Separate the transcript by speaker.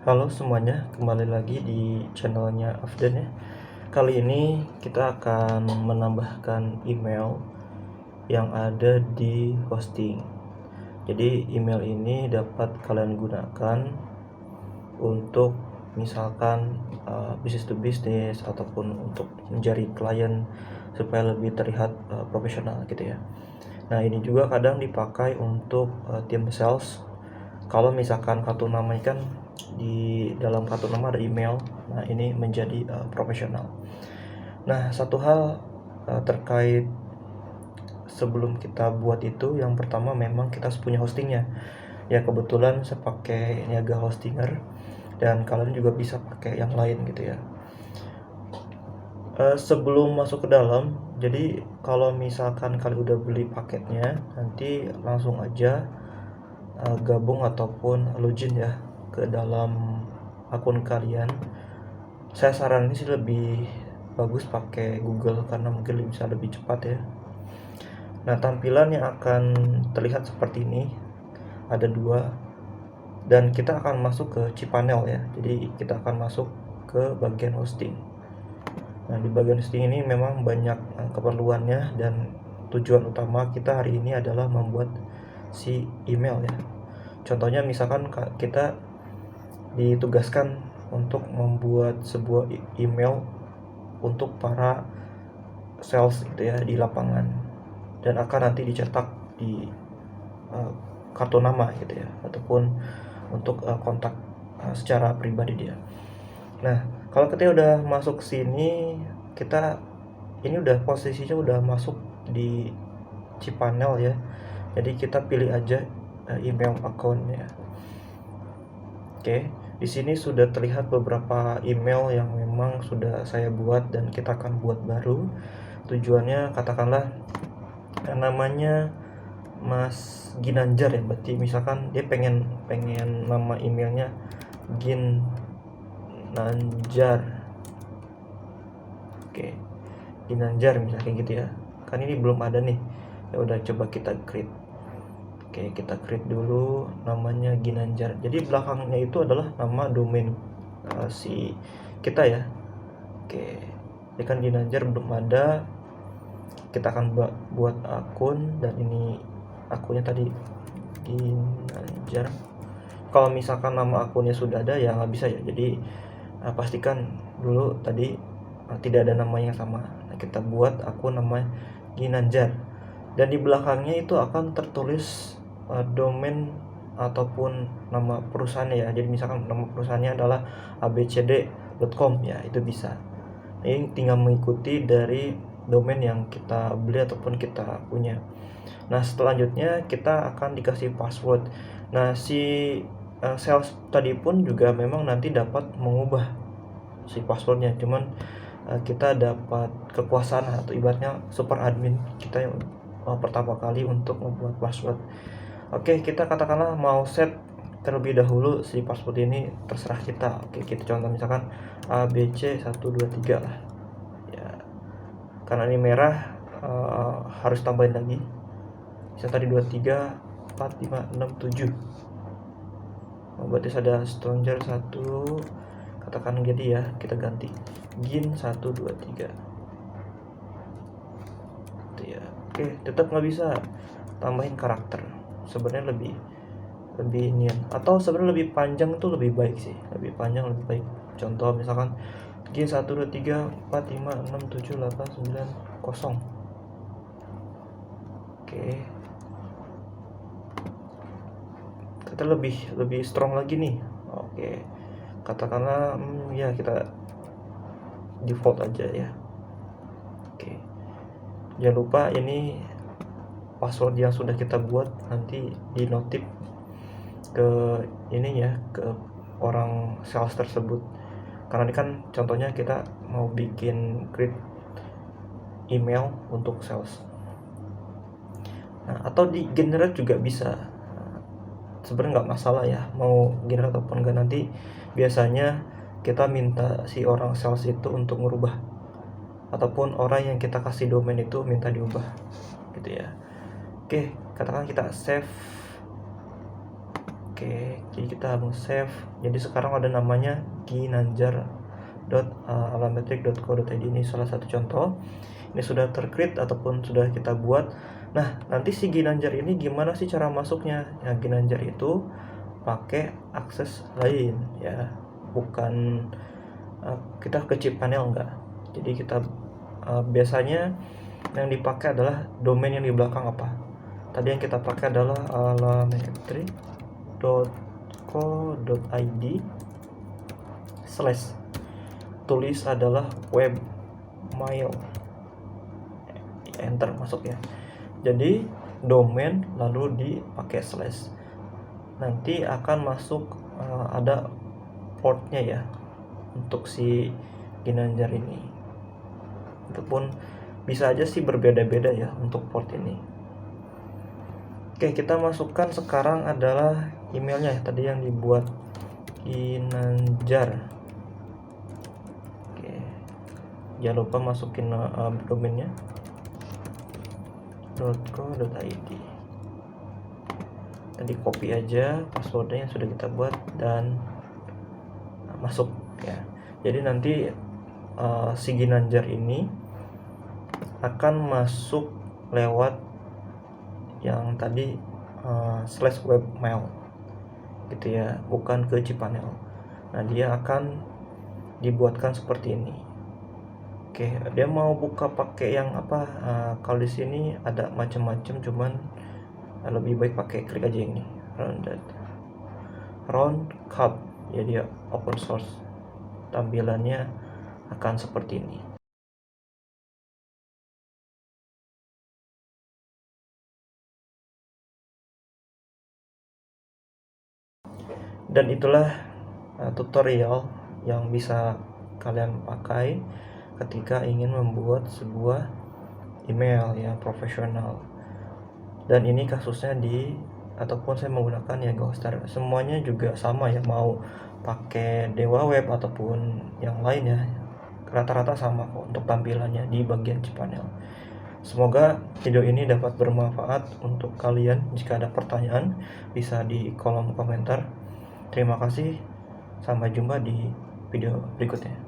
Speaker 1: Halo semuanya, kembali lagi di channelnya Afdan ya. Kali ini kita akan menambahkan email yang ada di hosting. Jadi email ini dapat kalian gunakan untuk misalkan business to business ataupun untuk mencari klien supaya lebih terlihat profesional gitu ya. Nah ini juga kadang dipakai untuk tim sales. Kalau misalkan kartu nama kan di dalam kartu nama ada email, nah ini menjadi profesional. Nah satu hal terkait sebelum kita buat itu, yang pertama memang kita harus punya hostingnya. Ya kebetulan saya pakai Niaga Hostinger dan kalian juga bisa pakai yang lain gitu ya. Sebelum masuk ke dalam, jadi kalau misalkan kalian udah beli paketnya, nanti langsung aja gabung ataupun login ya ke dalam akun kalian. Saya saranin sih lebih bagus pakai Google karena mungkin bisa lebih cepat ya. Nah tampilan yang akan terlihat seperti ini ada dua, dan kita akan masuk ke cPanel ya. Jadi kita akan masuk ke bagian hosting. Nah di bagian hosting ini memang banyak keperluannya, dan tujuan utama kita hari ini adalah membuat si email ya. Contohnya misalkan kita ditugaskan untuk membuat sebuah email untuk para sales gitu ya di lapangan, dan akan nanti dicetak di kartu nama gitu ya, ataupun untuk kontak secara pribadi dia. Nah kalau kita udah masuk sini, kita ini udah posisinya udah masuk di cPanel ya. Jadi kita pilih aja email akunnya. Oke, di sini sudah terlihat beberapa email yang memang sudah saya buat dan kita akan buat baru. Tujuannya katakanlah namanya Mas Ginanjar ya, berarti misalkan dia pengen nama emailnya Ginanjar. Oke, Ginanjar misalnya kayak gitu ya. Kan ini belum ada nih. Ya udah, coba kita create. Oke, kita create dulu namanya Ginanjar. Jadi belakangnya itu adalah nama domain si kita ya. Oke, ini kan Ginanjar belum ada. Kita akan buat akun, dan ini akunnya tadi Ginanjar. Kalau misalkan nama akunnya sudah ada ya nggak bisa ya. Jadi pastikan dulu tadi tidak ada nama yang sama. Nah, kita buat akun namanya Ginanjar, dan di belakangnya itu akan tertulis domain ataupun nama perusahaannya ya. Jadi misalkan nama perusahaannya adalah abcd.com ya, itu bisa. Ini tinggal mengikuti dari domain yang kita beli ataupun kita punya. Nah selanjutnya kita akan dikasih password. Nah si sales tadi pun juga memang nanti dapat mengubah si passwordnya, cuman kita dapat kekuasaan atau ibaratnya super admin kita yang pertama kali untuk membuat password. Oke, kita katakanlah mau set terlebih dahulu si password ini, terserah kita. Oke, kita contoh misalkan ABC123 lah ya. Karena ini merah, harus tambahin lagi. Bisa tadi 23 4 5 6 7. Berarti ada stranger 1, katakan jadi ya, kita ganti Gin123 itu ya. Oke, tetap nggak bisa tambahin karakter. Sebenarnya lebih niat, atau sebenarnya lebih panjang itu lebih baik sih, lebih panjang lebih baik. Contoh misalkan G123 4 5 6 7 8 9 0. Oke, kita lebih strong lagi nih. Oke, katakanlah ya kita default aja ya. Oke, jangan lupa ini password yang sudah kita buat nanti di notif ke ini ya, ke orang sales tersebut. Karena ini kan contohnya kita mau bikin create email untuk sales. Nah, atau di generate juga bisa. Sebenarnya nggak masalah ya mau generate ataupun enggak. Nanti biasanya kita minta si orang sales itu untuk merubah, ataupun orang yang kita kasih domain itu minta diubah gitu ya. Oke, katakan kita save Oke, jadi kita mau save. Jadi sekarang ada namanya ginanjar.alametric.co.id. Ini salah satu contoh. Ini sudah tercreate ataupun sudah kita buat. Nah, nanti si Ginanjar ini gimana sih cara masuknya? Ya, Ginanjar itu pakai akses lain ya, bukan kita ke cPanel enggak. Jadi kita biasanya yang dipakai adalah domain yang di belakang apa. Tadi yang kita pakai adalah alametric.co.id / tulis adalah webmail, enter masuk ya. Jadi domain lalu dipakai /, nanti akan masuk ada portnya ya untuk si Ginanjar ini. Ataupun bisa aja sih berbeda-beda ya untuk port ini. Oke, kita masukkan sekarang adalah emailnya tadi yang dibuat Ginanjar. Oke, jangan lupa masukin domainnya .co.id. Tadi copy aja passwordnya yang sudah kita buat dan masuk ya. Jadi nanti si Ginanjar ini akan masuk lewat yang tadi /webmail gitu ya, bukan ke cPanel. Nah, dia akan dibuatkan seperti ini. Oke, dia mau buka pakai yang apa? Kalau di sini ada macam-macam, cuman lebih baik pakai klik aja ini Roundcube ya, dia open source. Tampilannya akan seperti ini. Dan itulah tutorial yang bisa kalian pakai ketika ingin membuat sebuah email yang profesional. Dan ini kasusnya ataupun saya menggunakan ya Ghostar. Semuanya juga sama ya, mau pakai Dewa Web ataupun yang lain ya, rata-rata sama kok untuk tampilannya di bagian cPanel. Semoga video ini dapat bermanfaat untuk kalian. Jika ada pertanyaan bisa di kolom komentar. Terima kasih, sampai jumpa di video berikutnya.